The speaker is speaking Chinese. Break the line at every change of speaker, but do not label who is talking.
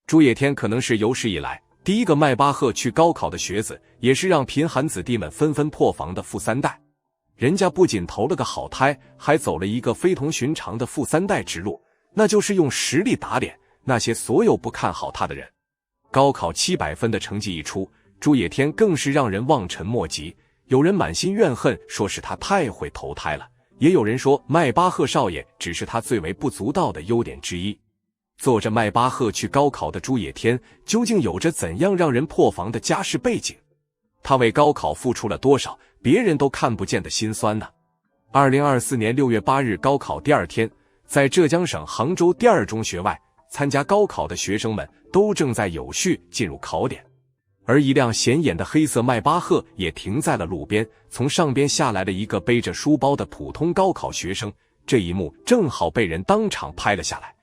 朱野天可能是有史以来第一个迈巴赫去高考的学子，也是让贫寒子弟们纷纷破防的富三代。人家不仅投了个好胎，还走了一个非同寻常的富三代之路，那就是用实力打脸那些所有不看好他的人。高考700分的成绩一出，朱野天更是让人望尘莫及，有人满心怨恨，说是他太会投胎了，也有人说迈巴赫少爷只是他最为不足道的优点之一。坐着迈巴赫去高考的朱野天，究竟有着怎样让人破防的家世背景？他为高考付出了多少别人都看不见的辛酸呢？2024年6月8日高考第二天，在浙江省杭州第二中学外，参加高考的学生们都正在有序进入考点，而一辆显眼的黑色迈巴赫也停在了路边，从上边下来了一个背着书包的普通高考学生，这一幕正好被人当场拍了下来。